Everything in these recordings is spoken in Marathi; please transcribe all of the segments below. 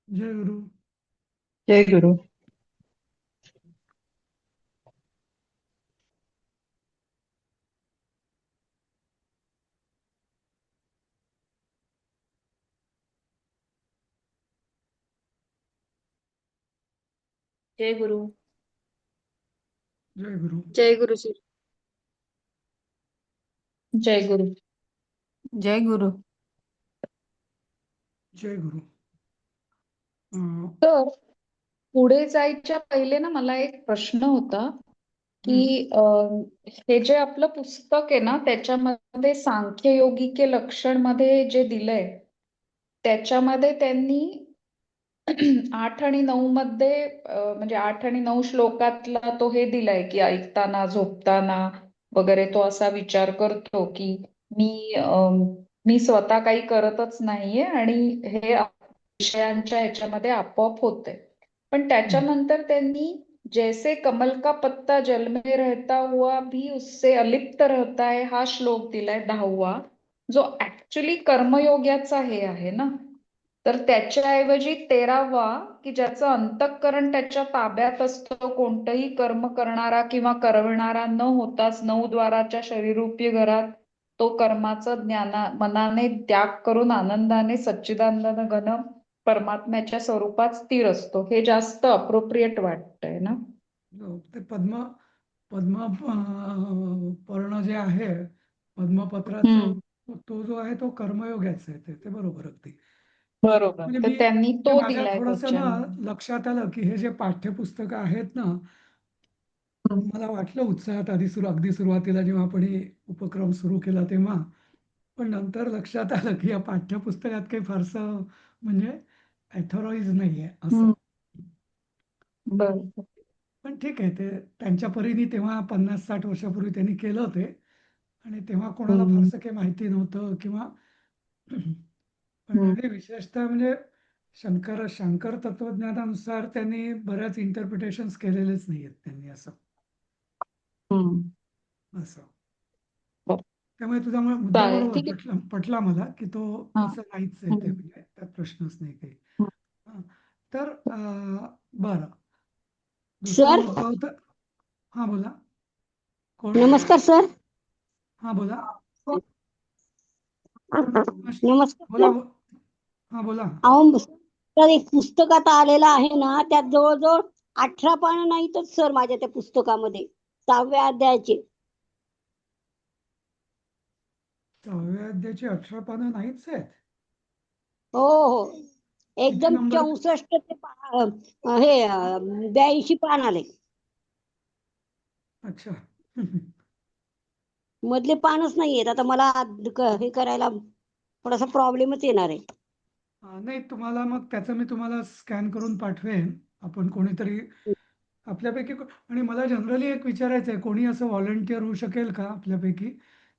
जय गुरु. जय गुरु. जय गुरु. जय गुरु. जय गुरु जी. जय गुरु. जय गुरु. जय गुरु. अं, तर पुढे जायच्या पहिले ना मला एक प्रश्न होता की हं, हे जे आपलं पुस्तक आहे ना त्याच्यामध्ये सांख्ययोगिके लक्षण मध्ये जे दिलंय त्याच्यामध्ये त्यांनी 8 आणि 9 मध्ये म्हणजे 8 आणि 9 श्लोकातला तो हे दिलाय की ऐकताना झोपताना वगैरे तो असा विचार करतो की मी मी स्वतः काही करतच नाहीये आणि हे विषयांच्या ह्याच्यामध्ये आपोआप होते. पण हं, त्याच्यानंतर त्यांनी जैसे कमल का पत्ता जल में रहता हुआ भी उससे अलिप्त रहता है हा श्लोक दिलाय 10वा, जो ऍक्च्युली कर्मयोग्याचा हे आहे ना. तर त्याच्याऐवजी 13वा की ज्याचं अंतःकरण त्याच्या ताब्यात असतं, कोणतंही कर्म करणारा किंवा करविणारा न होताच 9 द्वाराच्या शरीरूपी घरात तो कर्माचा मनाने त्याग करून आनंदाने सच्चिदानंद घन परमात्म्याच्या स्वरूपात स्थिर असतो. हे जास्त अप्रोप्रिएट वाटतंय ना. ते पद्म पर्ण जे आहे पद्मपत्राचं, हम्म. तो जो आहे तो कर्मयोगाचा आहे. ते बरोबर अगदी. बरोबर. म्हणजे तर त्यांनी ते तो माझ्या दिलाय थोडंसं ना क्वेश्चन. लक्षात आलं की हे जे पाठ्यपुस्तकं आहेत ना, मला वाटलं उत्साहात अगदी सुरुवातीला जेव्हा आपण हे उपक्रम सुरू केला तेव्हा, पण नंतर लक्षात आलं की या पाठ्यपुस्तकात काही फारसं म्हणजे ॲथॉराईज नाहीये असं. बरोबर. पण ठीक आहे, ते त्यांच्या परीने तेव्हा 50-60 वर्षापूर्वी त्यांनी केलं ते. आणि तेव्हा कोणाला हम्म. फारसं काही माहिती नव्हतं किंवा पण हम्म. आणि विशेषतः म्हणजे शंकर तत्वज्ञानानुसार त्यांनी बऱ्याच इंटरप्रिटेशन्स केलेलेच नाही आहेत त्यांनी असं. हम्म. असं बरं. त्यामुळे तुझा मुद्दा चालेल, बरोबर ठीक आहे. पटला मला की तो हा. तसं नाहीच आहे ते, हम्म. म्हणजे त्यात प्रश्नच नाही काही. हम्म. हं. तर बरं, दुसरा सर, मुद्दा होता. हा बोला. कोण? नमस्कार सर. हा बोला. नमस्कार बोला सर. हा बोला. अहो सर, एक पुस्तक आता आलेलं आहे ना, त्यात जवळजवळ 18 पानं नाहीतच सर माझ्या त्या पुस्तकामध्ये, 6व्या अध्यायाचे. 6व्या अध्यायाची 18 पानं नाहीच आहेत. हो हो, किती एकदम नंबर? 64 ते हे 82 पान आले. अच्छा. मधले पानच नाहीयेत. आता मला हे करायला थोडासा प्रॉब्लेमच येणार आहे. नाही, तुम्हाला मग त्याचं मी तुम्हाला स्कॅन करून पाठवेन. आपण कोणीतरी आपल्यापैकी आणि मला जनरली एक विचारायचं आहे, कोणी असं व्हॉलंटिअर होऊ शकेल का आपल्यापैकी,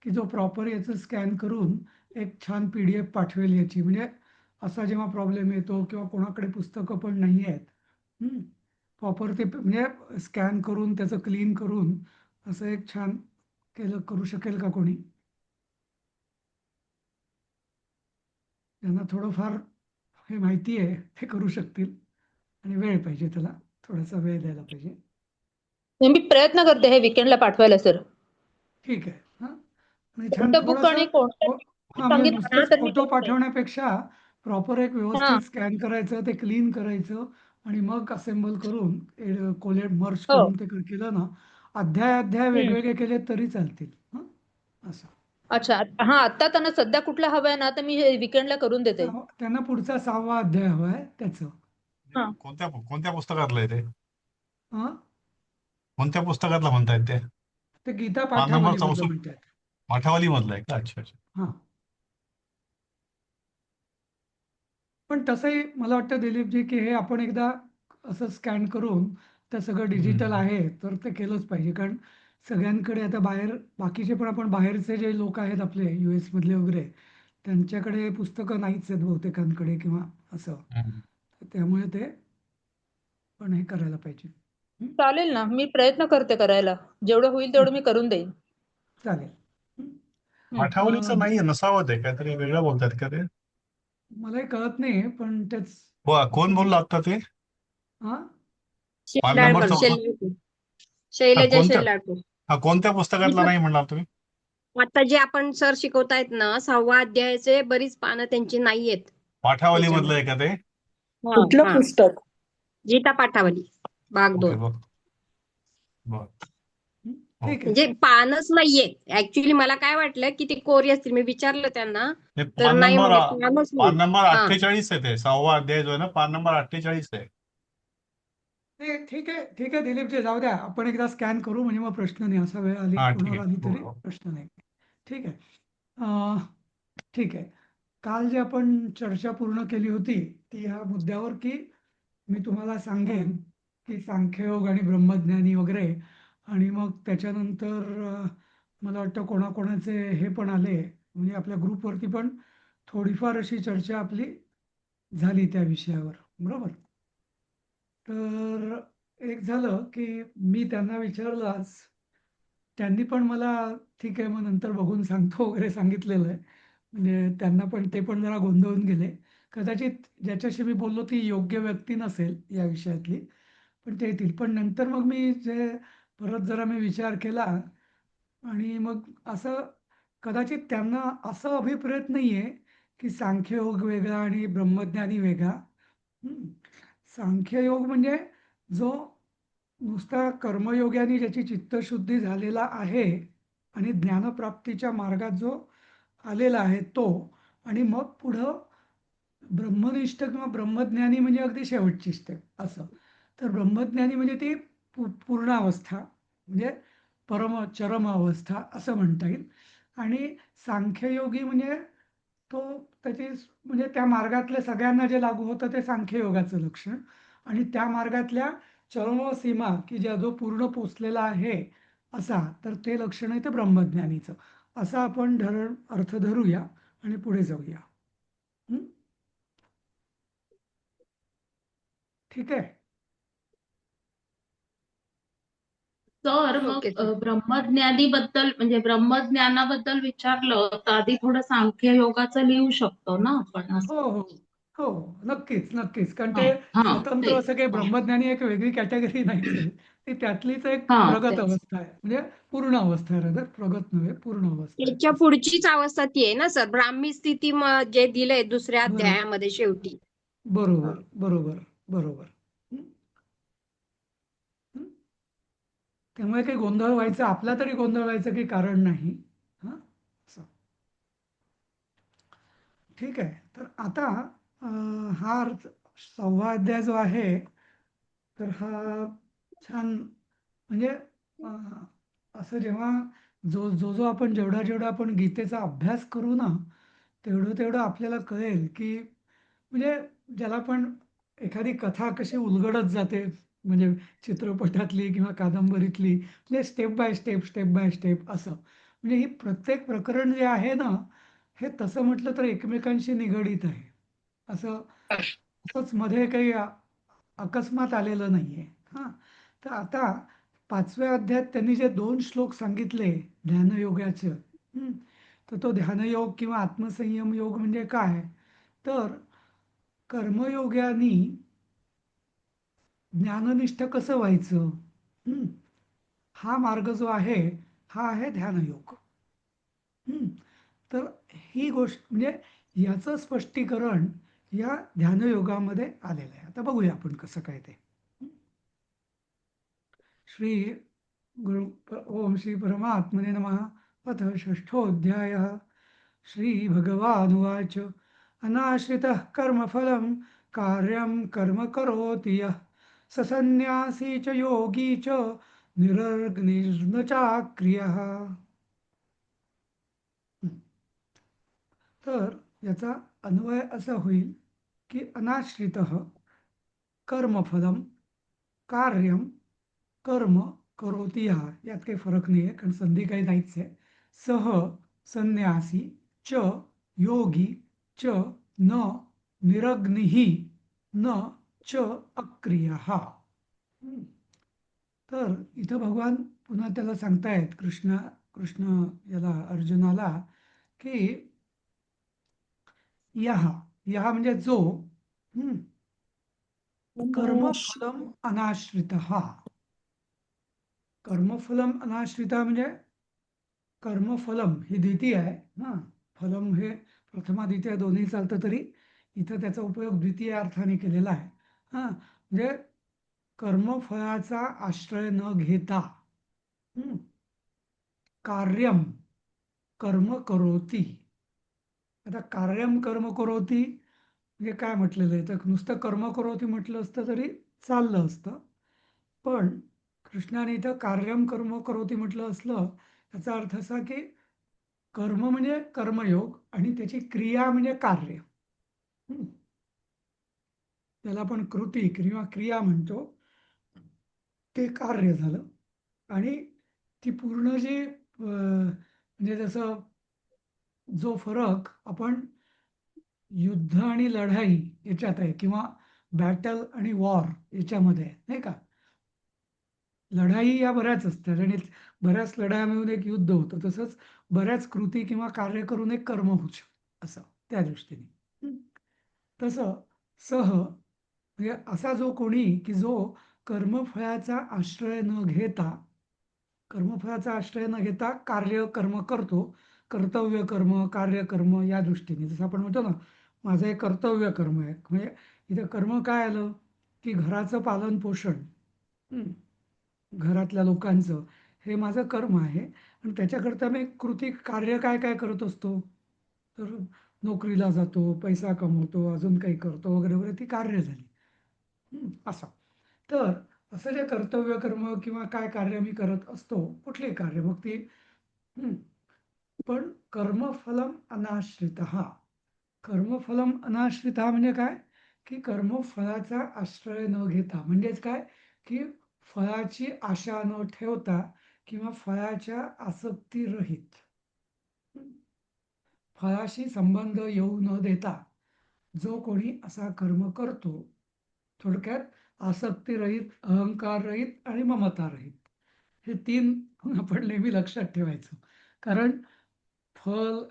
की जो प्रॉपर याचं स्कॅन करून एक छान PDF पाठवेल याची, म्हणजे असा जेव्हा प्रॉब्लेम येतो किंवा कोणाकडे पुस्तकं पण नाही आहेत, प्रॉपर ते म्हणजे स्कॅन करून त्याचं क्लीन करून असं एक छान करू शकेल का कोणी? त्यांना थोडंफार हे माहिती आहे, ते करू शकतील. आणि वेळ पाहिजे त्याला, थोडासा वेळ द्यायला पाहिजे. मी प्रयत्न करते हे वीकेंडला पाठवायला सर. ठीक आहे. हां. आणि छान कोणतं बुक थोडंसं आणि कोणतं हां, म्हणजे सांगितलं ना नुसतंच तर मी फोटो बघते. पाठवण्यापेक्षा प्रॉपर एक हा. व्यवस्थित स्कॅन करायचं, ते क्लीन करायचं आणि मग असेंबल करून कोलेट मर्ज हो. करून ते केलं ना, अध्याय हम्म. वेगवेगळे केले तरी चालतील. हं? असं. अच्छा. हा, आता त्यांना सध्या कुठला हवाय ना, तर मी वीकेंडला करून देते. त्यांना पुढचा 6वा अध्याय हवा आहे त्याचं. हा. कोणत्या कोणत्या पुस्तकातलं आहे ते? हं? कोणत्या पुस्तकातलं म्हणतायत ते? ते गीता पान नंबर पाठावली मधलं 64 म्हणतात. पाठावली मधलं आहे का? अच्छा अच्छा. हां. पण तसंही मला वाटतं दिलीपजी, की हे आपण एकदा असं स्कॅन करून ते सगळं डिजिटल हम्म. आहे तर ते केलंच पाहिजे. कारण सगळ्यांकडे आता बाहेर बाकीचे पण आपण बाहेरचे जे लोक आहेत आपले US मधले वगैरे, त्यांच्याकडे पुस्तकं नाहीच आहेत बहुतेकांकडे किंवा असं. हम्म. त्यामुळे ते पण हे करायला पाहिजे. हं? चालेल ना, मी प्रयत्न करते करायला. जेवढं होईल तेवढं मी करून देईन. चालेल. हं? पाठावलीचं अं, नाहीये, नसावं ते काहीतरी वेगळं बोलतात का ते? मलाही कळत नाही, पण तेच कोण बोलला आता ते? हा पान शेलारकर, नंबर चौथा. शैलजा कोणत्या शेलारकर. कोणत्या पुस्तकातला नाही म्हणणार तुम्ही? आता जे आपण सर शिकवतायत ना 6वा अध्यायाचे बरीच पानं त्यांची नाहीयेत पाठावली मधलं त्याच्यामध्ये. आहे का ते? कुठलं हा, पुस्तक? गीता पाठावली भाग ओके 2. बर. ठीक आहे. म्हणजे पानच नाहीयेत. ऍक्च्युली मला काय वाटलं की ते कोरी असतील, मी विचारलं त्यांना हे तर पान नाही नंबर म्हणे पानच पान नाही. नंबर हा 48 आहे ते. 6वा अध्याय जो आहे ना, पान नंबर 48 आहे. ठीक आहे, ठीक आहे दिलीपजी, जाऊ द्या. आपण एकदा स्कॅन करू, म्हणजे मग प्रश्न नाही. असा वेळ आली हा, ठीक कोणावर आहे. आली हो, तरी हो. प्रश्न नाही. ठीक आहे. अं, ठीक आहे. काल जे आपण चर्चा पूर्ण केली होती ती ह्या मुद्द्यावर, की मी तुम्हाला सांगेन की सांख्ययोग आणि ब्रह्मज्ञानी वगैरे, आणि मग त्याच्यानंतर मला वाटतं कोणाकोणाचे हे पण आले, म्हणजे आपल्या ग्रुपवरती पण थोडीफार अशी चर्चा आपली झाली त्या विषयावर, बरोबर. तर एक झालं की मी त्यांना विचारलं आज, त्यांनी पण मला ठीक आहे मग नंतर बघून सांगतो वगैरे सांगितलेलं आहे. म्हणजे त्यांना पण, ते पण जरा गोंधळून गेले. कदाचित ज्याच्याशी मी बोललो ती योग्य व्यक्ती नसेल या विषयातली, पण ते येतील. पण नंतर मग मी जे परत जरा मी विचार केला, आणि मग असं कदाचित त्यांना असं अभिप्रेत नाही आहे की सांख्ययोग वेगळा आणि ब्रह्मज्ञानी वेगळा. हं. सांख्ययोग म्हणजे जो नुसता कर्मयोगाने ज्याची चित्तशुद्धी झालेला आहे आणि ज्ञानप्राप्तीच्या मार्गात जो आलेला आहे तो, आणि मग पुढं ब्रह्मनिष्ठ किंवा ब्रह्मज्ञानी म्हणजे अगदी शेवटची स्टेप असं. तर ब्रह्मज्ञानी म्हणजे ती पूर्ण अवस्था, म्हणजे चरम अवस्था असं म्हणता येईल. आणि सांख्ययोगी म्हणजे तो त्याची, म्हणजे त्या मार्गातल्या सगळ्यांना जे लागू होतं ते सांख्ययोगाचं लक्षण, आणि त्या मार्गातल्या चरम सीमा की ज्या जो पूर्ण पोचलेला आहे असा, तर ते लक्षण आहे ते ब्रह्मज्ञानीचं. असा आपण अर्थ धरूया आणि पुढे जाऊया. हं? ठीक आहे. सर मग ओके सर. ब्रह्मज्ञानीबद्दल म्हणजे ब्रह्मज्ञानाबद्दल विचारलं तर आधी थोडं सांख्ययोगाचं लिहू शकतो ना आपण हो असं. हो हो, नक्कीच नक्कीच. कारण हा ते हा स्वतंत्र तेच. असं काही हा ब्रह्मज्ञानी एक वेगळी कॅटेगरी नाहीच आहे. ती त्यातलीच एक हा, प्रगत तेच. अवस्था आहे, म्हणजे पूर्ण अवस्था आहे. rather, प्रगत नव्हे, पूर्ण अवस्था आहे त्याच्या असं. पुढचीच अवस्था ती आहे ना सर, ब्राह्मी स्थिती जे दिलंय दुसऱ्या बरोबर अध्यायामध्ये शेवटी. बरोबर हा. बरोबर बरोबर. हं? हं? त्यामुळे काही गोंधळ व्हायचा, आपला तरी गोंधळ व्हायचं काही कारण नाही. हां, असं. ठीक आहे. तर आता हा 6वा अध्याय जो आहे, तर हा छान, म्हणजे असं जेव्हा जो जो जो आपण जेवढा आपण गीतेचा अभ्यास करू ना, तेवढं तेवढं आपल्याला कळेल की, म्हणजे ज्याला पण एखादी कथा कशी उलगडत जाते, म्हणजे चित्रपटातली किंवा कादंबरीतली, म्हणजे step by step step by step असं. म्हणजे ही प्रत्येक प्रकरण जे आहे ना, हे तसं म्हटलं तर एकमेकांशी निगडीत आहे. असं असंच मध्ये काही अकस्मात आलेलं नाहीये. हां, तर आता 5व्या अध्यायात त्यांनी जे 2 श्लोक सांगितले ध्यानयोगाचं, हं, तर तो ध्यानयोग किंवा आत्मसंयम योग म्हणजे काय? तर कर्मयोगानी ज्ञाननिष्ठ कसं व्हायचं? हं, हा मार्ग जो आहे, हा आहे ध्यानयोग. हं, तर ही गोष्ट, म्हणजे याचं स्पष्टीकरण या ध्यानयोगामध्ये आलेलं आहे. आता बघूया आपण कसं काय ते. श्री गुरु ओम श्री परमात्मने नमः. अथ षष्ठोऽध्यायः. श्रीभगवानुवाच अनाश्रितः कर्मफलं कार्यं कर्म करोति यः स संन्यासी च योगी च निरग्निर्न चाक्रियः. तर याचा अन्वय असा होईल की अनाश्रितः कर्मफलं कार्यं कर्म करोति यः, यात काही फरक नाही आहे कारण संधी काही नाहीच आहे. सह संन्यासी च योगी च न निरग्निः न च अक्रियः. तर इथं भगवान पुन्हा त्याला सांगतायत, कृष्ण याला अर्जुनाला, की यहा, यहा म्हणजे जो, हं, कर्मफलम अनाश्रितः. कर्मफलम अनाश्रितः म्हणजे कर्मफलम ही द्वितीय आहे ना. फलम हे प्रथमा द्वितीय दोन्ही चालतं, तरी इथं त्याचा उपयोग द्वितीय अर्थाने केलेला आहे. म्हणजे कर्मफळाचा आश्रय न घेता कार्यम कर्म करोती. आता कार्यम कर्म करोती म्हणजे काय म्हटलेलं आहे, तर नुसतं कर्म करोती म्हटलं असतं तरी चाललं असतं, पण कृष्णाने इथं कार्यम कर्म करोती म्हटलं असलं. याचा अर्थ असा की कर्म म्हणजे कर्मयोग आणि त्याची क्रिया म्हणजे कार्य. त्याला आपण कृती किंवा क्रिया म्हणतो, ते कार्य झालं. आणि ती पूर्ण जी म्हणजे जसं जो फरक आपण युद्ध आणि लढाई याच्यात आहे किंवा बॅटल आणि वॉर याच्यामध्ये आहे, नाही का. लढाई या बऱ्याच असतात आणि बऱ्याच लढाया मिळून एक युद्ध होतं. तसंच बऱ्याच कृती किंवा कार्य करून एक कर्म होऊ शकतं, असं त्या दृष्टीने. तसं सह म्हणजे असा जो कोणी की जो कर्मफळाचा आश्रय न घेता कार्य कर्म करतो. कर्तव्य कर्म कार्यकर्म या दृष्टीने जसं आपण म्हणतो ना, माझं हे कर्तव्य कर्म आहे. म्हणजे इथं कर्म काय आलं की घराचं पालन पोषण, घरातल्या लोकांचं, हे माझं कर्म आहे. आणि त्याच्याकरता मी कृती कार्य काय काय करत असतो, तर नोकरीला जातो, पैसा कमवतो, अजून काही करतो वगैरे वगैरे, ती कार्य झाली. असं तर असं जे कर्तव्य कर्म किंवा काय कार्य मी करत असतो, कुठले कार्य, मग ती पण कर्मफलम अनाश्रित. कर्मफलम अनाश्रित म्हणजे काय की कर्मफळाचा आश्रय न घेता, म्हणजेच काय की फळाची आशा न ठेवता किंवा फळाच्या आसक्ती रहित, फळाशी संबंध येऊ न देता जो कोणी असा कर्म करतो, थोडक्यात आसक्ती रहित, अहंकार रहित आणि ममता रहित, हे तीन आपण नेहमी लक्षात ठेवायचं. कारण फल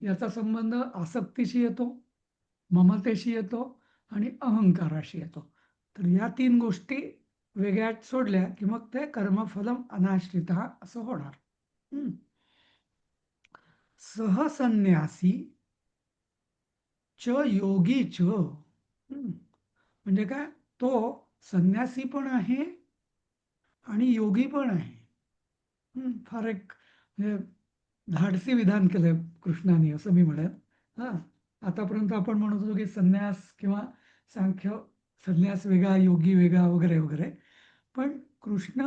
याचा संबंध आसक्तीशी येतो, ममतेशी येतो आणि अहंकाराशी येतो. तर या तीन गोष्टी वेगळ्या सोडल्या की मग ते कर्मफलम अनाश्रित असं होणार. सहसन्यासी च योगी च. म्हणजे काय, तो संन्यासी पण आहे आणि योगी पण आहे. फार एक म्हणजे धाडसी विधान केलंय कृष्णाने, असं मी म्हणेन. आतापर्यंत आपण म्हणत होतो की संन्यास किंवा सांख्य, संन्यास वेगळा योगी वेगळा वगैरे वगैरे, पण कृष्ण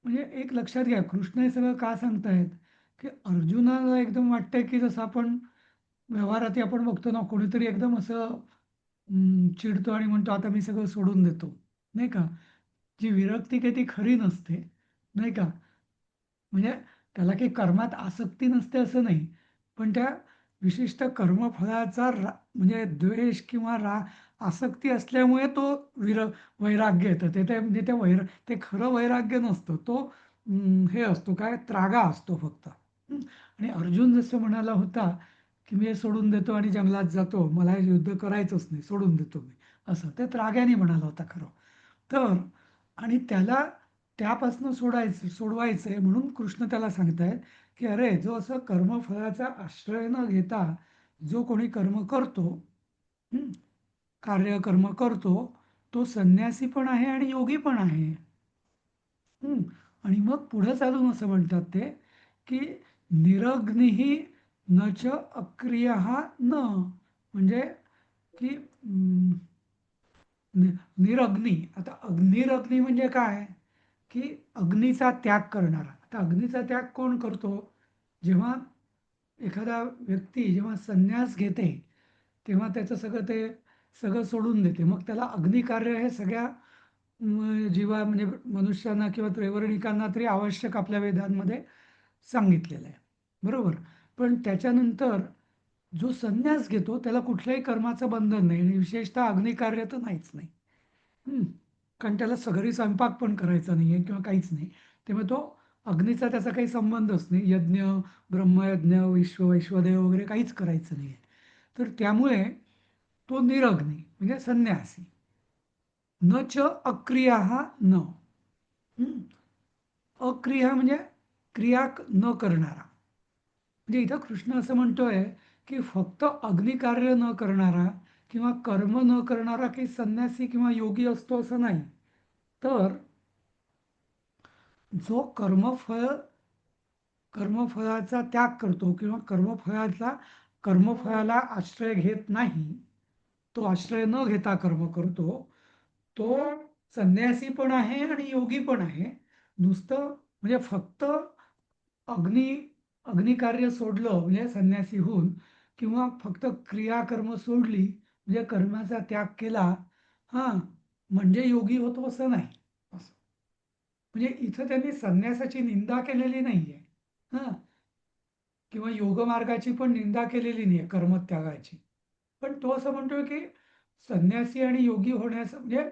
म्हणजे एक लक्षात घ्या, कृष्ण हे सगळं का सांगतायत की अर्जुनाला एकदम वाटतंय की जसं आपण व्यवहारात आपण बघतो ना, कोणीतरी एकदम असं चिडतो आणि म्हणतो आता मी सगळं सोडून देतो, नाही का. जी विरक्ती काही ती खरी नसते, नाही का. म्हणजे त्याला काही कर्मात आसक्ती नसते असं नाही, पण त्या विशिष्ट कर्मफळाचा म्हणजे द्वेष किंवा आसक्ती असल्यामुळे तो वैराग्य येतं. ते म्हणजे ते खरं वैराग्य नसतं, तो हे असतो काय, त्रागा असतो फक्त. आणि अर्जुन जसं म्हणाला होता की मी हे सोडून देतो आणि जंगलात जातो, मला हे युद्ध करायचंच नाही, सोडून देतो मी, असं ते त्राग्याने म्हणाला होता खरं तर. आणि त्याला त्यापासून सोडवायचं आहे म्हणून कृष्ण त्याला सांगतायत की अरे, जो असं कर्मफळाचा आश्रय न घेता जो कोणी कर्म करतो, कार्यकर्म करतो, तो संन्यासी पण आहे आणि योगी पण आहे. आणि मग पुढे चालून असं म्हणतात ते की निरग्निही न च अक्रिय न, म्हणजे की निरग्नी. आता निरग्नी म्हणजे काय की अग्नीचा त्याग करणारा. आता अग्नीचा त्याग कोण करतो, जेव्हा एखादा व्यक्ती जेव्हा संन्यास घेते तेव्हा त्याचं सगळं सोडून देते, मग त्याला अग्निकार्य हे सगळ्या जीवा म्हणजे मनुष्यांना किंवा त्रैवर्णिकांना तरी आवश्यक आपल्या वेदांमध्ये सांगितलेलं आहे, बरोबर. पण त्याच्यानंतर जो संन्यास घेतो त्याला कुठल्याही कर्माचं बंधन नाही आणि विशेषतः अग्निकार्य तर नाहीच नाही. कारण त्याला घरी स्वयंपाक पण करायचा नाही आहे किंवा काहीच नाही, त्यामुळे तो अग्नीचा त्याचा काही संबंधच नाही. यज्ञ, ब्रह्मयज्ञ, वैश्वदेव वगैरे काहीच करायचं नाही आहे. तर त्यामुळे तो निरग्नी म्हणजे संन्यासी. न च अक्रिया न. हम्म. अक्रिया म्हणजे क्रिया न करणारा. म्हणजे इथं कृष्ण असं म्हणतोय की फक्त अग्निकार्य न करणारा किंवा कर्म न करणारा काही संन्यासी किंवा योगी असतो असं नाही. तर जो कर्मफळाचा त्याग करतो किंवा कर्मफळाला आश्रय घेत नाही, तो आश्रय न घेता कर्म करतो, तो संन्यासी पण आहे आणि योगी पण आहे. नुसतं म्हणजे फक्त अग्नी अग्निकार्य सोडलं म्हणजे संन्यासी होऊन किंवा फक्त क्रियाकर्म सोडली म्हणजे कर्माचा त्याग केला हा म्हणजे योगी होतो असं नाही. असं म्हणजे इथं त्यांनी संन्यासाची निंदा केलेली नाहीये. हा किंवा योगमार्गाची पण निंदा केलेली नाहीये कर्मत्यागाची. पण तो असं म्हणतोय की संन्यासी आणि योगी होण्याचं म्हणजे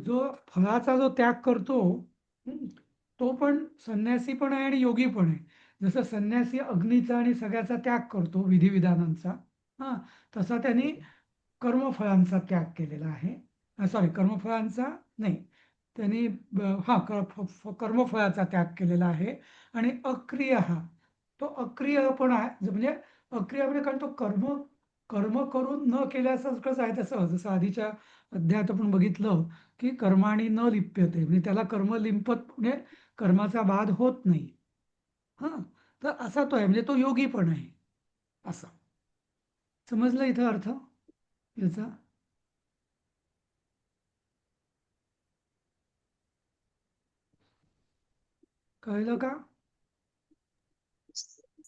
जो फळाचा जो त्याग करतो हं, तो पण संन्यासी पण आहे आणि योगी पण आहे. जसं संन्यासी अग्नीचा आणि सगळ्याचा त्याग करतो विधिविधानांचा हा तसा त्यांनी कर्मफळांचा त्याग केलेला आहे. सॉरी कर्मफळांचा नाही, त्यांनी कर्मफळाचा त्याग केलेला आहे. आणि अक्रिय हा तो अक्रिय पण आहे म्हणजे अक्रिय म्हणजे कारण तो कर्म कर्म करून न केल्यासारखंच आहे. तसं जसं आधीच्या अध्यायात आपण बघितलं की कर्माणी न लिप्यते म्हणजे त्याला कर्म लिंपत म्हणजे कर्माचा बाध होत नाही. हा तर असा तो आहे म्हणजे तो योगी पण आहे. असा समजलं इथं अर्थ याचा. कळलं का?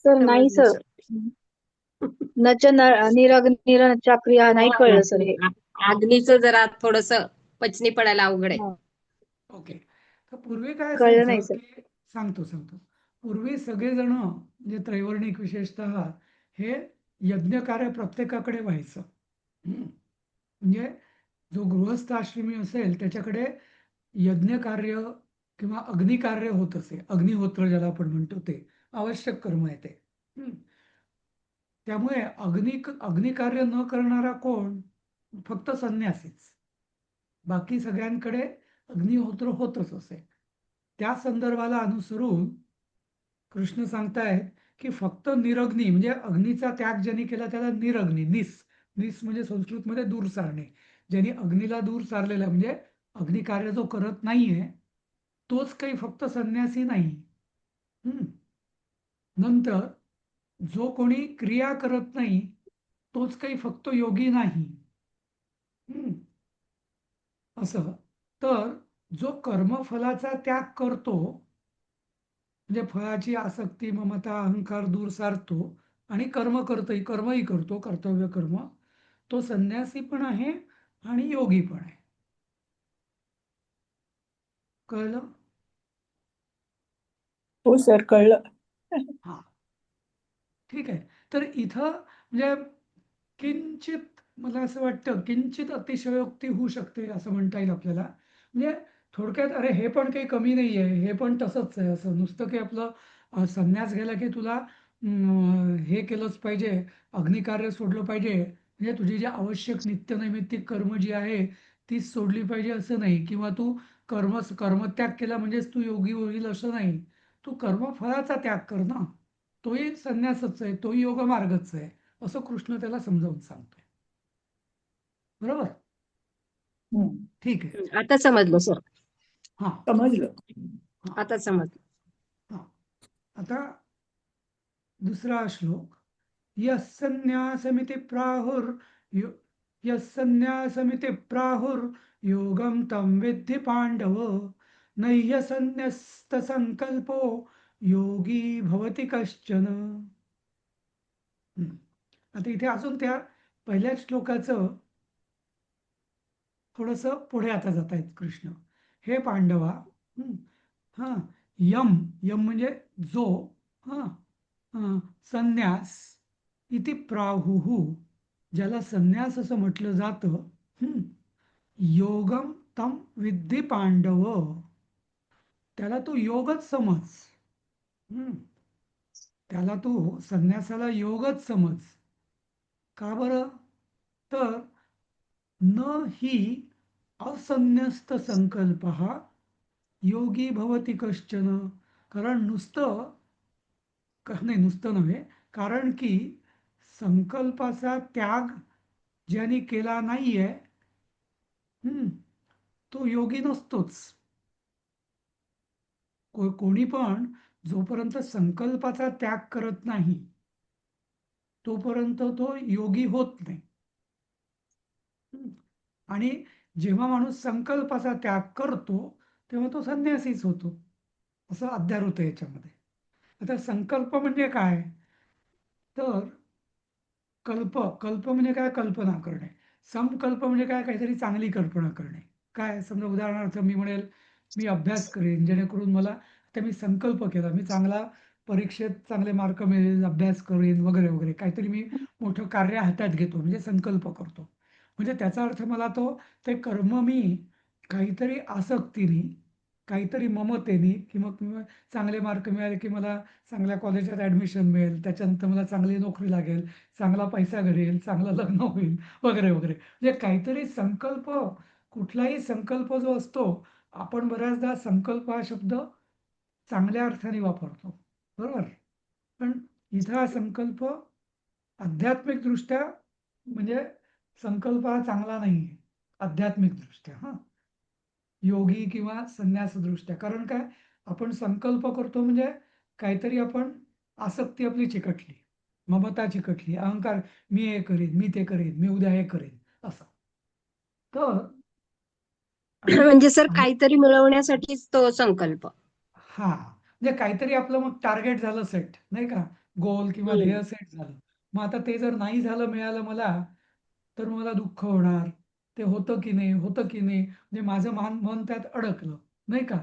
सर नाही समजलं सर. सर. नच निरच्या क्रिया नाही कळलं सर हे. अग्नीचं जरा थोडस पचनी पडायला अवघड आहे. हा, ओके. तर पूर्वी काय कळलं नाही असायचं सर. की सांगतो पूर्वी सगळेजण म्हणजे त्रैवर्णिक विशेषतः हे यज्ञकार्य प्रत्येकाकडे व्हायचं. म्हणजे जो गृहस्थ आश्रमी असेल त्याच्याकडे यज्ञकार्य किंवा अग्निकार्य होत असे. अग्निहोत्र ज्याला आपण म्हणतो ते आवश्यक कर्म आहे ते. हम्म. त्यामुळे अग्निकार्य न करणारा कोण? फक्त संन्यासीच. बाकी सगळ्यांकडे अग्निहोत्र होतच असे. त्या संदर्भाला अनुसरून कृष्ण सांगतायत की फक्त निरग्नी म्हणजे अग्नीचा त्याग ज्यांनी केला त्याला निरग्नी निस म्हणजे संस्कृतमध्ये दूर सारणे. ज्यांनी अग्नीला दूर सारलेला म्हणजे अग्निकार्य जो करत नाहीये तोच काही फक्त संन्यासी नाही. हम्म. नंतर जो कोणी क्रिया करत नाही तोच काही फक्त योगी नाही. हम्म. असं तर जो कर्मफलाचा त्याग करतो म्हणजे फळाची आसक्ती ममता अहंकार दूर सारतो आणि कर्मही करतो कर्तव्य कर्म, तो संन्यासी पण आहे आणि योगी पण आहे. कळलं? हो सर कळलं. हा ठीक आहे. तर इथं म्हणजे किंचित मला असं वाटतं किंचित अतिशयोक्ती होऊ शकते असं म्हणता येईल आपल्याला. म्हणजे थोडक्यात अरे हे पण काही कमी नाही आहे, हे पण तसंच आहे असं नुसतं की आपलं संन्यास घ्यायला की तुला हे केलंच पाहिजे, अग्निकार्य सोडलं पाहिजे म्हणजे तुझी जी आवश्यक नित्यनैमित्तिक कर्म जी आहे तीच सोडली पाहिजे असं नाही. किंवा तू कर्मत्याग केला म्हणजेच तू योगी होईल असं नाही. तू कर्मफळाचा त्याग कर ना, तोही संन्यासच आहे, तोही योगमार्गच आहे असं कृष्ण त्याला समजावून सांगतोय. बरोबर? हम्म, ठीक आहे. आता समजलं सर. हा समजलं. आता समजलं. हा आता दुसरा श्लोक. यस्सन्न्यासमिति योगं तं विद्धि पांडव नह्यसन्न्यस्तसंकल्पो योगी भवति कश्चन. आता इथे अजून त्या पहिल्या श्लोकाचं थोडस पुढे आता जात आहेत कृष्ण. हे पांडवा, हा यम यम म्हणजे जो, हा संन्यास इति प्राहुः ज्याला संन्यास असं म्हटलं जातं. योगम तम विद्धी पांडव त्याला तू योगच समज. त्याला तू संन्यासाला योगच समज. का बरं? तर न हि असन्यस्त संकल्प योगी भवती कश्चन. कारण नाही नुसतं नव्हे, कारण की संकल्पाचा त्याग ज्यांनी केला नाहीये, तो योगी नसतोच. कोणी पण जोपर्यंत संकल्पाचा त्याग करत नाही तोपर्यंत तो योगी होत नाही. हम्म. आणि जेव्हा माणूस संकल्पाचा त्याग करतो तेव्हा तो संन्यासीच होतो, असं अध्यार होतं याच्यामध्ये. आता संकल्प म्हणजे काय, तर कल्प म्हणजे काय, कल्पना करणे. संकल्प म्हणजे काय, काहीतरी चांगली कल्पना करणे. काय, समजा उदाहरणार्थ मी म्हणेल मी अभ्यास करेन जेणेकरून मला, आता मी संकल्प केला मी चांगला परीक्षेत चांगले मार्क मिळेल, अभ्यास करेन वगैरे वगैरे, काहीतरी मी मोठं कार्य हातात घेतो म्हणजे संकल्प करतो. म्हणजे त्याचा अर्थ मला ते कर्म मी काहीतरी आसक्तीने, काहीतरी ममतेने, की मग चांगले मार्क मिळाले की मला चांगल्या कॉलेजात ऍडमिशन मिळेल, त्याच्यानंतर मला चांगली नोकरी लागेल, चांगला पैसा घडेल, चांगलं लग्न होईल वगैरे वगैरे. म्हणजे काहीतरी संकल्प, कुठलाही संकल्प जो असतो, आपण बऱ्याचदा संकल्प हा शब्द चांगल्या अर्थाने वापरतो, बरोबर. पण इथं हा संकल्प आध्यात्मिक दृष्ट्या म्हणजे संकल्प हा चांगला नाही आध्यात्मिक दृष्ट्या, योगी किंवा संन्यास दृष्ट्या. कारण काय, आपण संकल्प करतो म्हणजे काहीतरी आपण आसक्ती आपली चिकटली, ममता चिकटली, अहंकार, मी हे करेन, मी ते करेन, मी उद्या हे करेन, असं. तर आणि म्हणजे सर काहीतरी मिळवण्यासाठीच तो संकल्प. हा, म्हणजे काहीतरी आपलं मग टार्गेट झालं सेट, नाही का, गोल किंवा हम्म. ध्येय सेट झालं. मग आता ते जर नाही झालं, मिळालं मला, तर मला दुःख होणार. ते होतं की नाही, होतं की नाही, म्हणजे माझं मन त्यात अडकलं, नाही का.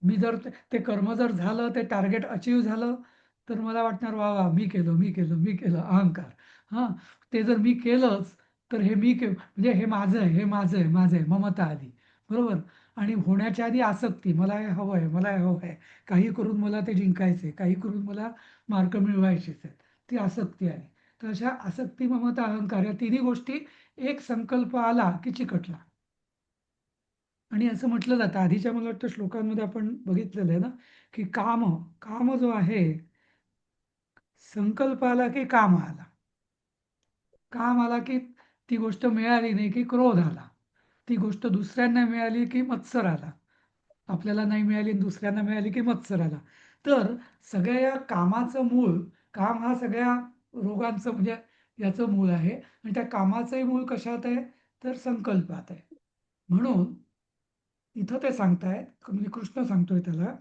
मी जर ते कर्म जर झालं, ते टार्गेट अचीव झालं, तर मला वाटणार वा वा, मी केलं, मी केलं, मी केलं, अहंकार. हां, ते जर मी केलंच, तर हे म्हणजे हे माझं आहे, हे माझं आहे, माझं आहे, ममता आली, बरोबर. आणि होण्याच्या आधी आसक्ती, मला हे हवं आहे, मला हे हवं आहे, काही करून मला ते जिंकायचे, काही करून मला मार्क मिळवायचेच आहेत, ती आसक्ती आली. तर अशा आसक्ती, ममता, अहंकार या तिन्ही गोष्टी एक संकल्प आला की चिकटला. आणि असं म्हटलं जातं, आधीच्या मला वाटतं श्लोकांमध्ये आपण बघितलेलं आहे ना, की काम जो आहे, संकल्प आला की काम आला, काम आला की ती गोष्ट मिळाली नाही की क्रोध आला, ती गोष्ट दुसऱ्यांना मिळाली की मत्सर आला, आपल्याला नाही मिळाली दुसऱ्यांना मिळाली की मत्सर आला. तर सगळ्या या कामाचं मूळ, काम हा सगळ्या रोगांचं म्हणजे याचं मूळ आहे. आणि त्या कामाचंही मूळ कशात आहे, तर संकल्पात आहे. म्हणून इथं ते सांगतायत, म्हणजे कृष्ण सांगतोय त्याला,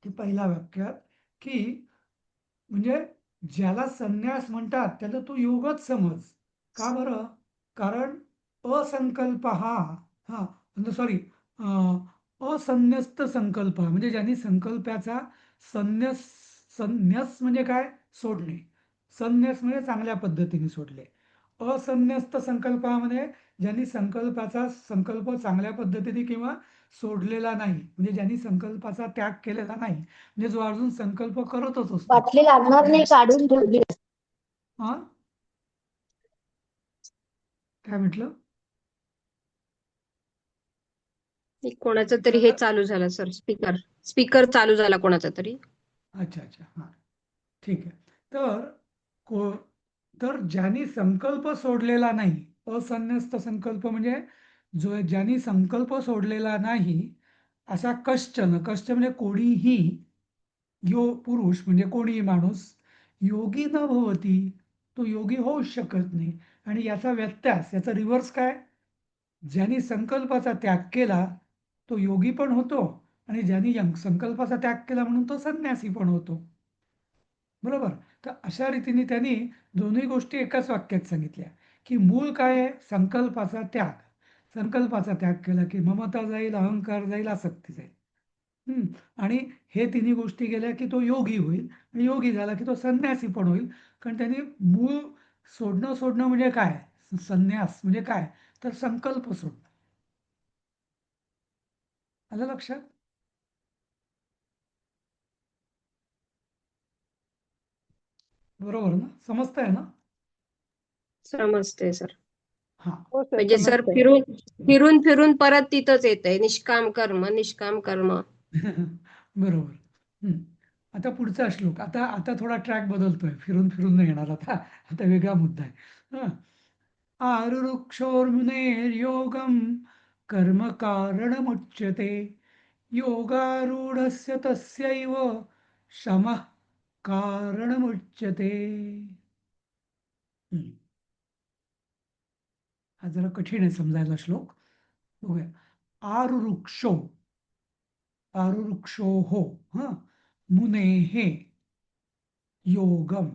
की पहिल्या वाक्यात, की म्हणजे ज्याला संन्यास म्हणतात त्याला तू योगच समज. का बरं, कारण असंकल्प म्हणजे सॉरी, असन्यस्त संकल्प, म्हणजे ज्यांनी संकल्पाचा संन्यास, संन्यास म्हणजे काय, सोडणे, संन्यास म्हणजे चांगल्या पद्धतीने सोडले. असन्यस्त संकल्पामध्ये ज्यांनी संकल्प चांगल्या पद्धतीने किंवा सोडलेला नाही, म्हणजे ज्यांनी संकल्पाचा त्याग केलेला नाही, म्हणजे जो अजून संकल्प करतच असतो. बाटली लागणार नाही, काढून ठेवली. हा, काय म्हटलं. कोणाचं तरी हे चालू झालं सर, स्पीकर स्पीकर चालू झाला कोणाचा तरी. अच्छा अच्छा, हा, ठीक आहे. तर तर ज्यांनी संकल्प सोडलेला नाही, असन्यस्त संकल्प म्हणजे ज्यांनी संकल्प सोडलेला नाही, असा कश्च म्हणजे कोणीही, पुरुष म्हणजे कोणीही माणूस, योगी न भवती, तो योगी होऊच शकत नाही. आणि याचा व्यत्यास, याचा रिव्हर्स काय, ज्यांनी संकल्पाचा त्याग केला तो योगी पण होतो, आणि ज्यांनी संकल्पाचा त्याग केला म्हणून तो संन्यासी पण होतो, बरोबर. तर अशा रीतीने त्यांनी दोन्ही गोष्टी एकाच वाक्यात सांगितल्या, की मूळ काय आहे, संकल्पाचा त्याग. संकल्पाचा त्याग केला की ममता जाईल, अहंकार जाईल, आसक्ती जाईल. आणि हे तिन्ही गोष्टी गेल्या की तो योगी होईल, आणि योगी झाला की तो संन्यासी पण होईल. कारण त्यांनी मूळ सोडणं म्हणजे काय, संन्यास म्हणजे काय, तर संकल्प सोडणं. आलं लक्षात. बरोबर ना, समजतंय ना. समजते सर. हा हो सर म्हणजे सर समजतंय. फिरून फिरून फिरून परत तिथंच येतंय निष्काम कर्म निष्काम कर्म. बरोबर. हम्म. आता पुढचा श्लोक. आता आता थोडा ट्रॅक बदलतोय, फिरून फिरून नाही येणार आता. आता वेगळा मुद्दा आहे. हं. आरुरुक्षोर्मुनेर्योगं कर्म कारणमुच्यते योगारूढस्य तस्यैव शमः कारणमुच्यते. हम्म. हा जरा कठीण आहे समजायला श्लोक. बघूया. आरुरुक्षो आरुरुक्षोः ह मुनेः योगम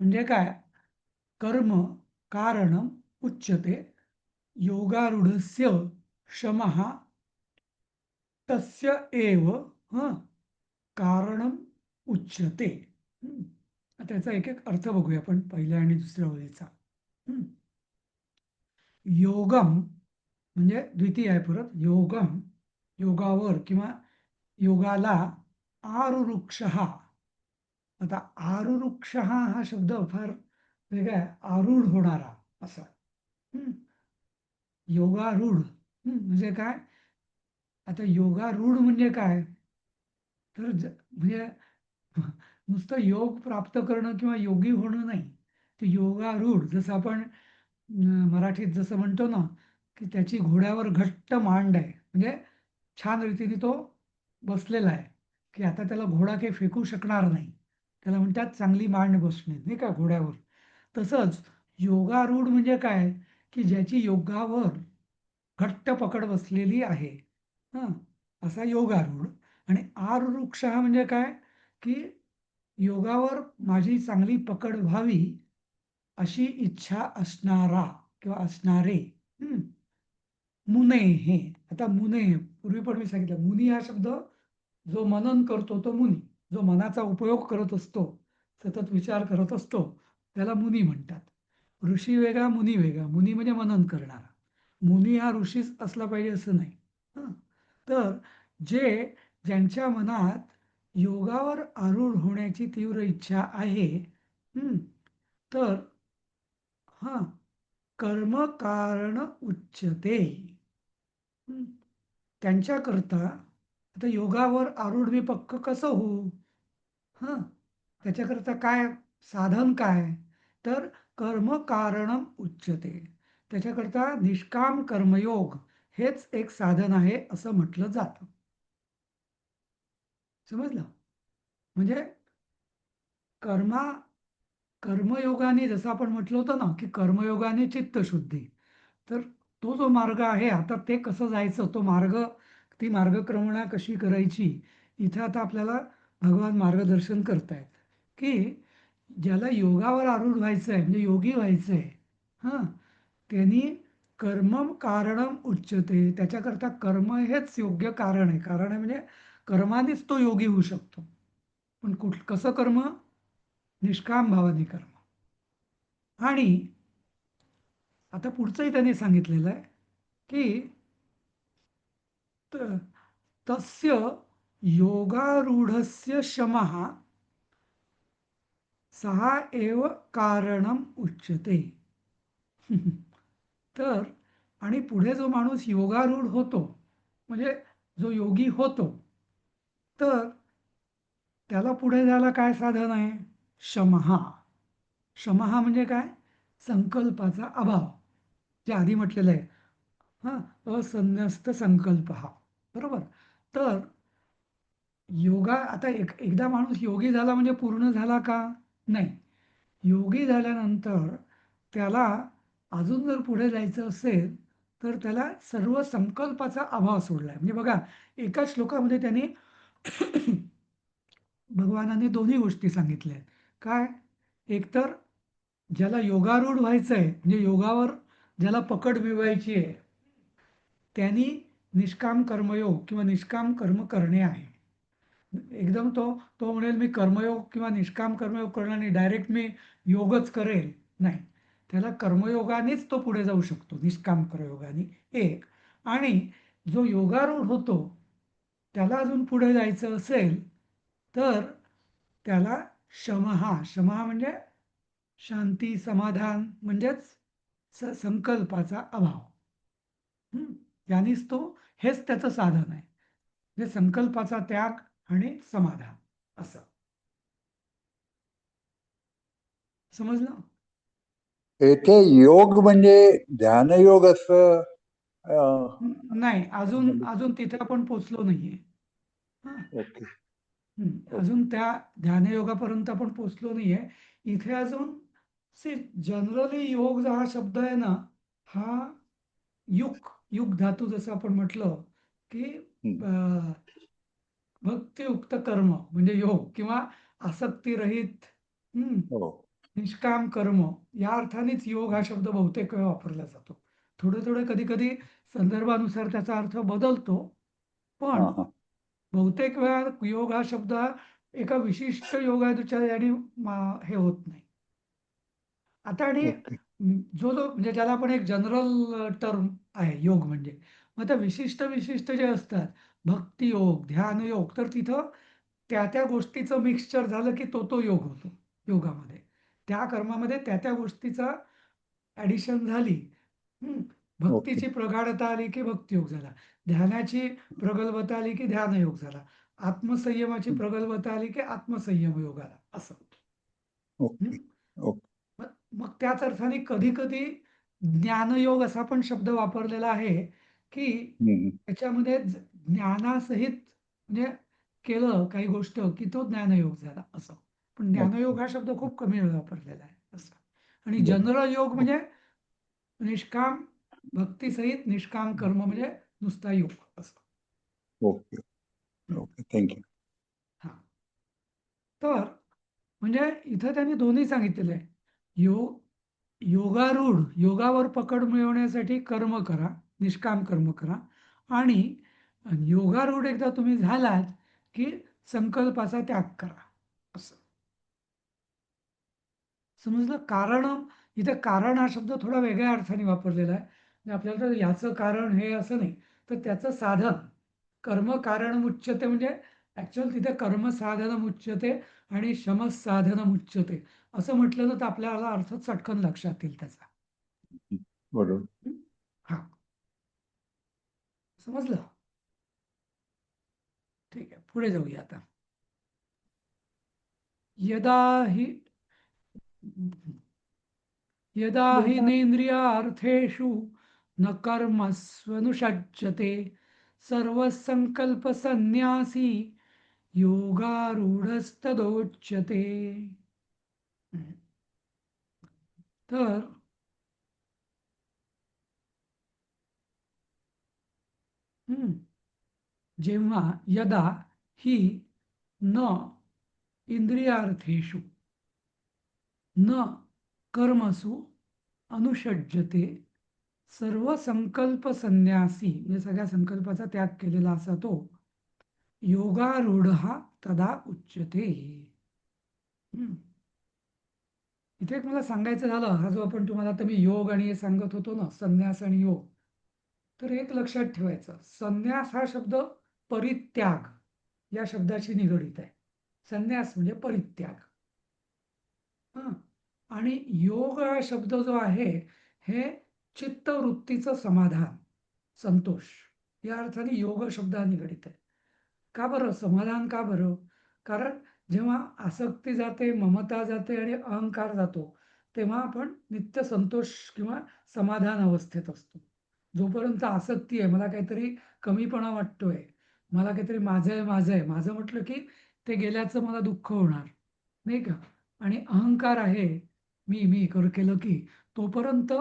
म्हणजे काय? कर्म कारणम उच्यते योगारूढस्य शमः तस्य एव कारणम उच्यते. हं. त्याचा एक एक अर्थ बघूया आपण पहिल्या आणि दुसऱ्या ओळीचा. हं. योगम म्हणजे द्वितीय आहे परत. योगम योगावर किंवा योगाला आरुरुक्षः. आता आरुरुक्षः हा शब्द फार वेगळा आहे. आरूढ होणारा असा. हं. योगारूढ म्हणजे काय? आता योगारूढ म्हणजे काय? तर म्हणजे नुसतं योग प्राप्त करणं किंवा योगी होणं नाही. ते योगारूढ जसं आपण मराठीत जसं म्हणतो ना, की त्याची घोड्यावर घट्ट मांड आहे. म्हणजे छान रीतीने तो बसलेला आहे, की आता त्याला घोडा काही फेकू शकणार नाही. त्याला म्हणतात चांगली मांड बसणे, नाही का, घोड्यावर. तसंच योगारूढ म्हणजे काय? की ज्याची योगावर घट्ट पकड बसलेली आहे. हं. असा योगारूढ. आणि आरुरुक्ष म्हणजे काय? की योगावर माझी चांगली पकड व्हावी अशी इच्छा असणारा किंवा असणारे. हं. मुने हे. आता मुने पूर्वी पण मी सांगितलं, मुनी हा शब्द जो मनन करतो तो मुनी. जो मनाचा उपयोग करत असतो, सतत विचार करत असतो, त्याला मुनी म्हणतात. ऋषी वेगळा, मुनी वेगळा. मुनी म्हणजे मनन करणारा. मुनी हा ऋषीच असला पाहिजे असं नाही. हं. तर ज्यांच्या मनात योगावर आरूढ होण्याची तीव्र इच्छा आहे, हं, तर हां, कर्म कारण उच्यते. हं. त्यांच्याकरता आता योगावर आरूढ मी पक्क कसं होऊ? हं. त्याच्याकरता काय साधन काय? तर कर्म कारणम उच्यते. त्याच्याकरता निष्काम कर्मयोग हेच एक साधन आहे असं म्हटलं जातं. समजलं? म्हणजे कर्मा कर्मयोगाने जसं आपण म्हटलं होतं ना, की कर्मयोगाने चित्तशुद्धी. तर तो जो मार्ग आहे, आता ते कसं जायचं, तो मार्ग, ती मार्गक्रमणा कशी करायची, इथं आता आपल्याला भगवान मार्गदर्शन करतायत, की ज्याला योगावर आरूढ व्हायचं आहे, म्हणजे योगी व्हायचं आहे, हां, त्यांनी कर्म कारणम उच्यते. त्याच्याकरता कर्म हेच योग्य कारण आहे. कारण आहे म्हणजे कर्मानेच तो योगी होऊ शकतो. पण कसं कर्म? निष्काम भावाने कर्म. आणि आता पुढचंही त्यांनी सांगितलेलं आहे, की तस्य योगारूढस्य शमः सहा एव कारणम उच्यते. तर आणि पुढे जो माणूस योगारूढ होतो, म्हणजे जो योगी होतो, तर त्याला पुढे जायला काय साधन आहे? शमः. शमः म्हणजे काय? संकल्पाचा अभाव. जे आधी म्हटलेलं आहे, हां, असन्यस्त संकल्प हा. बरोबर. तर योगा आता एकदा माणूस योगी झाला म्हणजे पूर्ण झाला का? नाही. योगी झाल्यानंतर त्याला अजून जर पुढे जायचं असेल, तर त्याला सर्व संकल्पाचा अभाव सोडलाय. म्हणजे बघा, एका श्लोकामध्ये त्यांनी भगवानाने दोन्ही गोष्टी सांगितल्या आहेत. काय? एकतर ज्याला योगारूढ व्हायचंय, म्हणजे योगावर ज्याला पकड मिळवायची आहे, त्यांनी निष्काम कर्मयोग किंवा निष्काम कर्म करणे आहे. एकदम तो तो म्हणेल मी कर्मयोग किंवा निष्काम कर्मयोग करणार नाही, डायरेक्ट मी योगच करेल, नाही. त्याला कर्मयोगानेच तो पुढे जाऊ शकतो, निष्काम कर्मयोगाने एक. आणि जो योगारूढ होतो, त्याला अजून पुढे जायचं असेल, तर त्याला शमः म्हणजे शांती, समाधान म्हणजेच संकल्पाचा अभाव. यानेच हेच त्याचं साधन आहे. म्हणजे संकल्पाचा त्याग आणि समाधान असं. समजलं? येथे योग म्हणजे ध्यानयोग असं नाही, अजून तिथे आपण पोचलो नाहीये. ओके. अजून त्या ध्यानयोगापर्यंत आपण पोचलो नाहीये. इथे अजून जनरली योग हा शब्द आहे ना, हा युग धातू जसं आपण म्हटलं की भक्तियुक्त कर्म म्हणजे योग किंवा आसक्तीरहित निष्काम कर्म या अर्थानेच योग हा शब्द बहुतेक वेळा वापरला जातो. थोडे कधी कधी संदर्भानुसार त्याचा अर्थ बदलतो, पण बहुतेक वेळा योग हा शब्द एका विशिष्ट योगाच्या याने हे होत नाही. आता आणि जो म्हणजे ज्याला आपण एक जनरल टर्म आहे योग म्हणजे, मग त्या विशिष्ट जे असतात भक्तियोग, ध्यानयोग, तर तिथं त्या गोष्टीचं मिक्सचर झालं की तो योग होतो. योगामध्ये त्या कर्मामध्ये त्या गोष्टीचा ऍडिशन झाली. भक्तीची प्रगाढता आली की भक्तियोग झाला, ध्यानाची प्रगल्भता आली की ध्यानयोग झाला, आत्मसंयमाची प्रगल्भता आली की आत्मसंयम योग आला असं. मग त्याच अर्थाने कधी कधी ज्ञानयोग असा पण शब्द वापरलेला आहे की त्याच्यामध्ये ज्ञानासहित म्हणजे केलं काही गोष्ट की तो ज्ञानयोग झाला असं. पण ज्ञानयोग हा शब्द खूप कमी वेळा वापरलेला आहे असं. आणि जनरल योग म्हणजे निष्काम भक्तीसहित निष्काम कर्म म्हणजे नुसता योग असं. Okay okay, thank you. हा, तर म्हणजे इथं त्यांनी दोन्ही सांगितलेलं आहे. योगारूढ, योगावर पकड मिळवण्यासाठी कर्म करा, निष्काम कर्म करा, आणि योगारूढ एकदा तुम्ही झालात की संकल्पाचा त्याग करा असं. समजलं? कारण इथे कारण हा शब्द थोडा वेगळ्या अर्थाने वापरलेला आहे. म्हणजे आपल्याला तर याचं कारण हे असं नाही, तर त्याचं साधन कर्म कारण मुच्यते, म्हणजे ऍक्च्युअल तिथे कर्म साधन मुच्यते आणि शम साधन मुच्यते असं म्हटलं तर आपल्याला अर्थ चटकन लक्षात येईल त्याचा. बरोबर. हा, समजलं? ठीक आहे, पुढे जाऊया आता. यदा हि नेन्द्रियार्थेषु न कर्मस्वनुषज्यते सर्वसंकल्प संन्यासी योगारूढस्तदोच्यते. तर जेव्हा यदा हि न इंद्रियार्थेषु न कर्मसु अनुषज्यते सर्व संकल्प संन्यासी, म्हणजे सगळ्या संकल्पाचा त्याग केलेला असा तो योगारूढ तदा उच्यते. इथे एक मला सांगायचं झालं, हा जो आपण तुम्हाला आता मी योग आणि हे सांगत होतो ना, संन्यास आणि योग, तर एक लक्षात ठेवायचं, संन्यास हा शब्द परित्याग या शब्दाशी निगडीत आहे. संन्यास म्हणजे परित्याग. आणि योग हा शब्द जो आहे हे चित्तवृत्तीचं समाधान, संतोष या अर्थाने योग शब्द निगडीत आहे. का बरं समाधान? का बरं? कारण जेव्हा आसक्ती जाते, ममता जाते आणि अहंकार जातो, तेव्हा आपण नित्य संतोष किंवा समाधान अवस्थेत असतो. जोपर्यंत आसक्ती आहे, मला काहीतरी कमीपणा वाटतोय, मला काहीतरी माझं आहे माझं म्हटलं की ते गेल्याचं मला दुःख होणार नाही का, आणि अहंकार आहे, मी केलं की, तोपर्यंत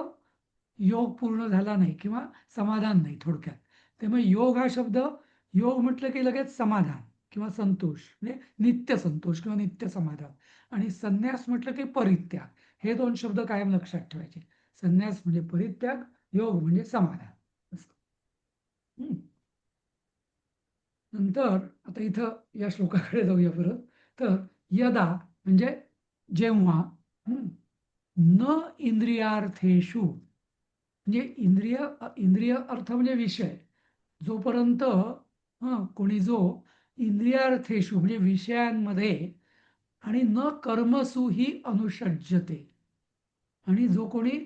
योग पूर्ण झाला नाही किंवा समाधान नाही थोडक्यात. त्यामुळे योग हा शब्द, योग म्हटलं की लगेच समाधान किंवा संतोष, म्हणजे नित्य संतोष किंवा नित्य समाधान. आणि संन्यास म्हटलं की परित्याग. हे दोन शब्द कायम लक्षात ठेवायचे. संन्यास म्हणजे परित्याग, योग म्हणजे समाधान. नंतर आता इथं या श्लोकाकडे जाऊया परत. तर यदा म्हणजे जेव्हा, न इंद्रियार्थेषु म्हणजे इंद्रिय अर्थ म्हणजे विषय, जोपर्यंत कोणी जो इंद्रियार्थेषु म्हणजे विषयांमध्ये आणि न कर्मसु ही अनुषज्यते, आणि जो कोणी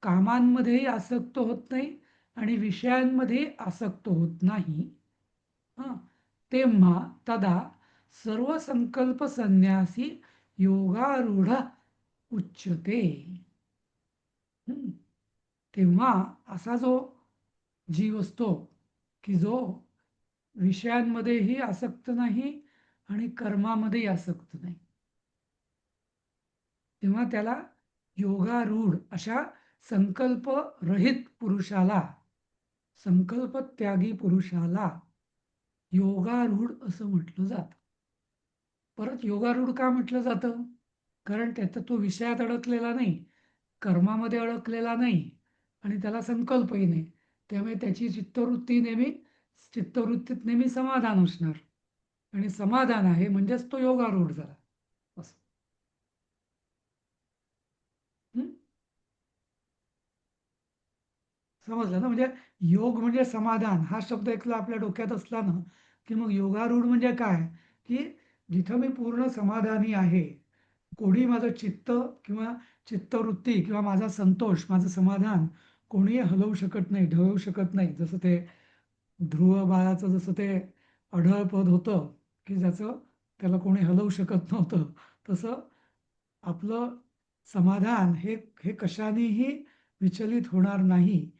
कामांमध्येही आसक्त होत नाही आणि विषयांमध्ये आसक्त होत नाही, हं, तेव्हा तदा सर्व संकल्प संन्यासी योगारूढ उच्यते. हं, तेव्हा असा जो जीव असतो की जो विषयांमध्येही आसक्त नाही आणि कर्मामध्येही आसक्त नाही, तेव्हा त्याला योगारूढ अशा संकल्प रहित पुरुषाला, संकल्प त्यागी पुरुषाला योगारूढ असं म्हटलं जातं. परत योगारूढ का म्हटलं जातं? कारण त्याचा तो विषयात अडकलेला नाही, कर्मामध्ये अडकलेला नाही आणि त्याला संकल्पही नाही. त्यामुळे त्याची चित्तवृत्तीत नेहमी समाधान असणार आणि समाधान आहे म्हणजेच तो योगारूढ झाला असं. हं? समजलं ना? म्हणजे योग म्हणजे समाधान हा शब्द ऐकला आपल्या डोक्यात असला ना की मग योगारूढ म्हणजे काय, की जिथं मी पूर्ण समाधानी आहे, कोणी माझं चित्त किंवा चित्तवृत्ती किंवा माझा संतोष, माझं समाधान कोणीही हलवू शकत नाही, ढळवू शकत नाही. जसं ते ध्रुव बाळाचं जसं ते अढळ पद होतं की ज्याचं त्याला कोणी हलवू शकत नव्हतं, तसं आपलं समाधान हे हे कशानेही विचलित होणार नाही.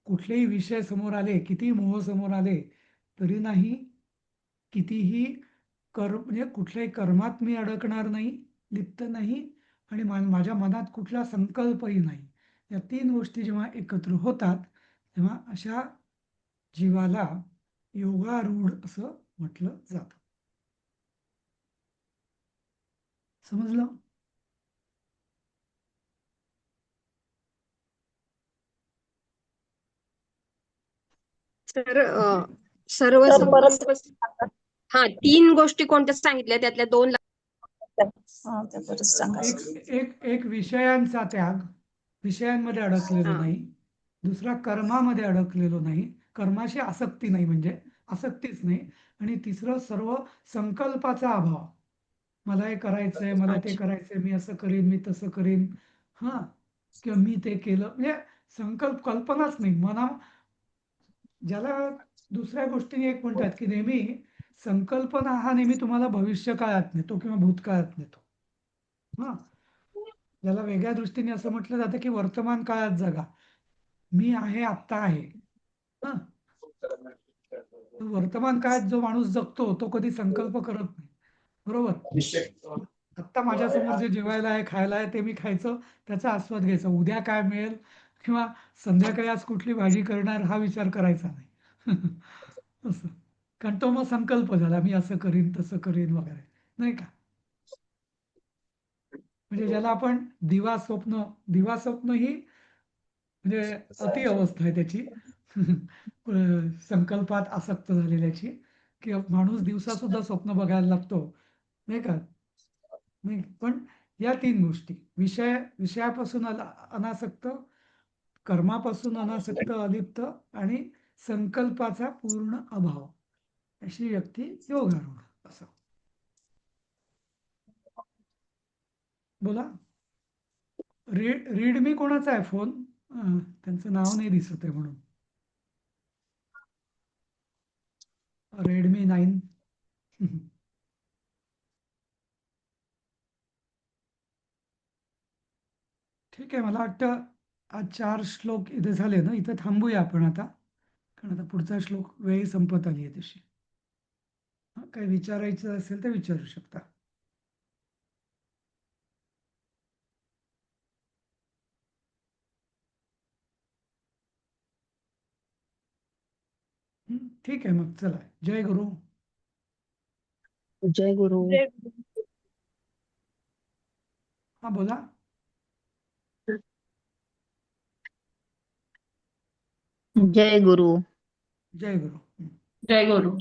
कुठलेही विषय समोर आले, कितीही मोह समोर आले तरी नाही, कितीही म्हणजे कुठल्याही कर्मात मी अडकणार नाही, लिप्त नाही आणि माझ्या मनात कुठला संकल्पही नाही. या 3 गोष्टी जेव्हा एकत्र होतात तेव्हा अशा जीवाला योगारूढ असं म्हटलं जातं. समजलं? तर सर्व तर परत संकल्प, हा 3 गोष्टी कोणत्या सांगितल्या त्यातल्या 2 हा, ते परत सांगा. एक विषयांचा त्याग, विषयांमध्ये अडकलेलो हा. नाही. दुसरा कर्मामध्ये अडकलेलो नाही, कर्माशी आसक्ती नाही म्हणजे आसक्तीच नाही. आणि तिसरं सर्व संकल्पाचा अभाव. मला हे करायचंय, मला ते अच्छा. करायचंय, मी असं करीन, मी तसं करीन, हां, किंवा मी ते केलं म्हणजे कल्पनाच नाही मना. ज्याला दुसऱ्या गोष्टीने एक म्हणतात की नेहमी संकल्पना हा नेहमी तुम्हाला भविष्य काळात नेतो किंवा भूतकाळात नेतो. हां, ज्याला वेगळ्या दृष्टीने असं म्हटलं जातं की वर्तमान काळात जगा. मी आहे, आत्ता आहे. हां, वर्तमान काळात जो माणूस जगतो तो कधी संकल्प करत नाही, बरोबर? आत्ता माझ्यासमोर जे जेवायला आहे, खायला आहे ते मी खायचं, त्याचा आस्वाद घ्यायचा. उद्या काय मिळेल किंवा संध्याकाळी आज कुठली भाजी करणार हा विचार करायचा नाही. असं. कारण तो मग संकल्प झाला, मी असं करीन, तसं करीन वगैरे, नाही का? म्हणजे ज्याला आपण दिवा स्वप्न ही म्हणजे अति अवस्था आहे त्याची. संकल्पात आसक्त झालेल्याची, की माणूस दिवसा सुद्धा स्वप्न बघायला लागतो, नाही का? नाही, पण या 3 गोष्टी विषयापासून अनासक्त, कर्मापासून अनासक्त अलिप्त आणि संकल्पाचा पूर्ण अभाव, अशी व्यक्ती योगारूढ असं. बोला. रीडमी कोणाचा आहे फोन? त्यांचं नाव नाही दिसत आहे म्हणून. रेडमी 9. ठीक आहे, मला वाटतं आज 4 श्लोक इथे झाले ना, इथं थांबूया आपण आता, कारण आता पुढचा श्लोक वेळी संपत आली आहे तशी. काही विचारायचं असेल तर विचारू शकता. ठीक आहे, मग चला. जय गुरु. जय गुरु. हा, बोला. जय गुरु. जय गुरु. जय गुरु.